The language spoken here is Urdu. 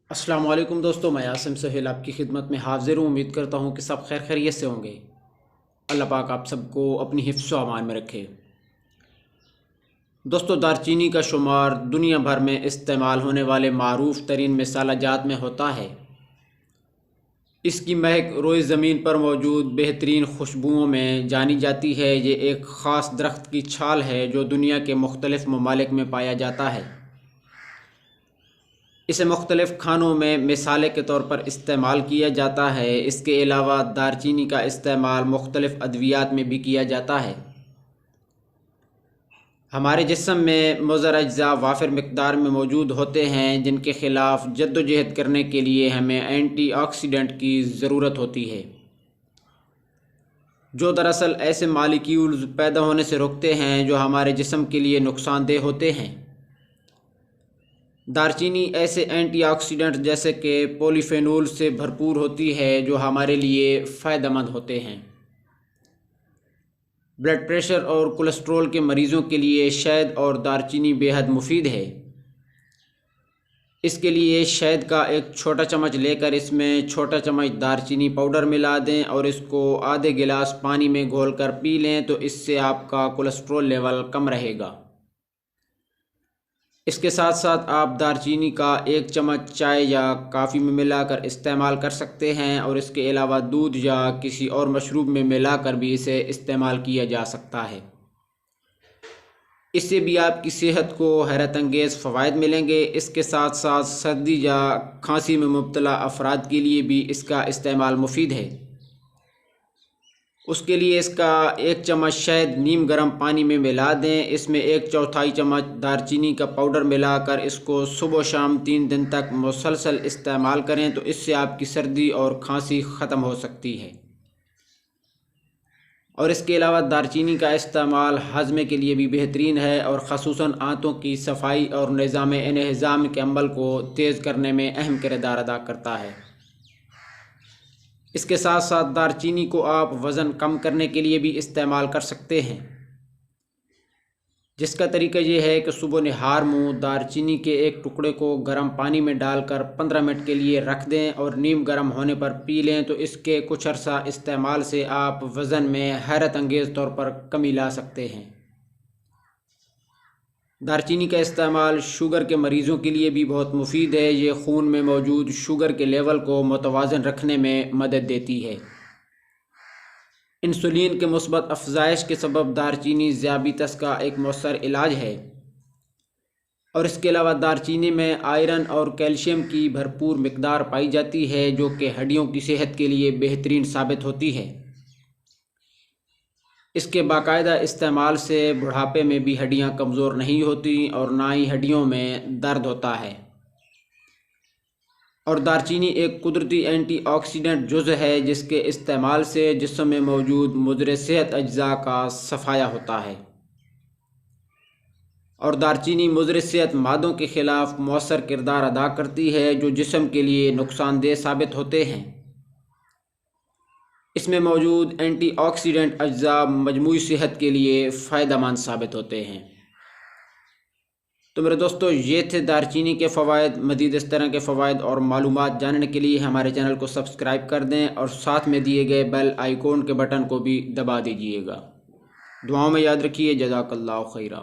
السلام علیکم دوستو، میں عاصم سہیل آپ کی خدمت میں حاضر ہوں۔ امید کرتا ہوں کہ سب خیر خیریت سے ہوں گے۔ اللہ پاک آپ سب کو اپنی حفظ و امان میں رکھے۔ دوستو، دارچینی کا شمار دنیا بھر میں استعمال ہونے والے معروف ترین مصالحہ جات میں ہوتا ہے۔ اس کی مہک روئے زمین پر موجود بہترین خوشبوؤں میں جانی جاتی ہے۔ یہ ایک خاص درخت کی چھال ہے جو دنیا کے مختلف ممالک میں پایا جاتا ہے۔ اسے مختلف کھانوں میں مصالحے کے طور پر استعمال کیا جاتا ہے۔ اس کے علاوہ دارچینی کا استعمال مختلف ادویات میں بھی کیا جاتا ہے۔ ہمارے جسم میں مضر اجزاء وافر مقدار میں موجود ہوتے ہیں جن کے خلاف جد و جہد کرنے کے لیے ہمیں اینٹی آکسیڈنٹ کی ضرورت ہوتی ہے، جو دراصل ایسے مالیکیولز پیدا ہونے سے روکتے ہیں جو ہمارے جسم کے لیے نقصان دہ ہوتے ہیں۔ دارچینی ایسے اینٹی آکسیڈنٹ جیسے کہ پولیفینول سے بھرپور ہوتی ہے جو ہمارے لیے فائدہ مند ہوتے ہیں۔ بلڈ پریشر اور کولیسٹرول کے مریضوں کے لیے شہد اور دارچینی بے حد مفید ہے۔ اس کے لیے شہد کا ایک چھوٹا چمچ لے کر اس میں چھوٹا چمچ دارچینی پاؤڈر ملا دیں اور اس کو آدھے گلاس پانی میں گھول کر پی لیں تو اس سے آپ کا کولیسٹرول لیول کم رہے گا۔ اس کے ساتھ ساتھ آپ دارچینی کا ایک چمچ چائے یا کافی میں ملا کر استعمال کر سکتے ہیں، اور اس کے علاوہ دودھ یا کسی اور مشروب میں ملا کر بھی اسے استعمال کیا جا سکتا ہے۔ اس سے بھی آپ کی صحت کو حیرت انگیز فوائد ملیں گے۔ اس کے ساتھ ساتھ سردی یا کھانسی میں مبتلا افراد کے لیے بھی اس کا استعمال مفید ہے۔ اس کے لیے اس کا ایک چمچ شہد نیم گرم پانی میں ملا دیں، اس میں ایک چوتھائی چمچ دارچینی کا پاؤڈر ملا کر اس کو صبح و شام 3 دن تک مسلسل استعمال کریں تو اس سے آپ کی سردی اور کھانسی ختم ہو سکتی ہے۔ اور اس کے علاوہ دارچینی کا استعمال ہاضمے کے لیے بھی بہترین ہے اور خصوصاً آنتوں کی صفائی اور نظام انہضام کے عمل کو تیز کرنے میں اہم کردار ادا کرتا ہے۔ اس کے ساتھ ساتھ دارچینی کو آپ وزن کم کرنے کے لیے بھی استعمال کر سکتے ہیں، جس کا طریقہ یہ ہے کہ صبح نہار منہ دارچینی کے ایک ٹکڑے کو گرم پانی میں ڈال کر 15 منٹ کے لیے رکھ دیں اور نیم گرم ہونے پر پی لیں تو اس کے کچھ عرصہ استعمال سے آپ وزن میں حیرت انگیز طور پر کمی لا سکتے ہیں۔ دارچینی کا استعمال شوگر کے مریضوں کے لیے بھی بہت مفید ہے۔ یہ خون میں موجود شوگر کے لیول کو متوازن رکھنے میں مدد دیتی ہے۔ انسولین کے مثبت افزائش کے سبب دارچینی ذیابیطس کا ایک مؤثر علاج ہے، اور اس کے علاوہ دارچینی میں آئرن اور کیلشیم کی بھرپور مقدار پائی جاتی ہے جو کہ ہڈیوں کی صحت کے لیے بہترین ثابت ہوتی ہے۔ اس کے باقاعدہ استعمال سے بڑھاپے میں بھی ہڈیاں کمزور نہیں ہوتی اور نہ ہی ہڈیوں میں درد ہوتا ہے۔ اور دارچینی ایک قدرتی اینٹی آکسیڈنٹ جزو ہے جس کے استعمال سے جسم میں موجود مضر صحت اجزاء کا صفایہ ہوتا ہے، اور دارچینی مضر صحت مادوں کے خلاف مؤثر کردار ادا کرتی ہے جو جسم کے لیے نقصان دہ ثابت ہوتے ہیں۔ اس میں موجود اینٹی آکسیڈنٹ اجزاء مجموعی صحت کے لیے فائدہ مند ثابت ہوتے ہیں۔ تو میرے دوستو، یہ تھے دارچینی کے فوائد۔ مزید اس طرح کے فوائد اور معلومات جاننے کے لیے ہمارے چینل کو سبسکرائب کر دیں اور ساتھ میں دیے گئے بیل آئیکن کے بٹن کو بھی دبا دیجیے گا۔ دعاؤں میں یاد رکھیے۔ جزاک اللہ خیرہ۔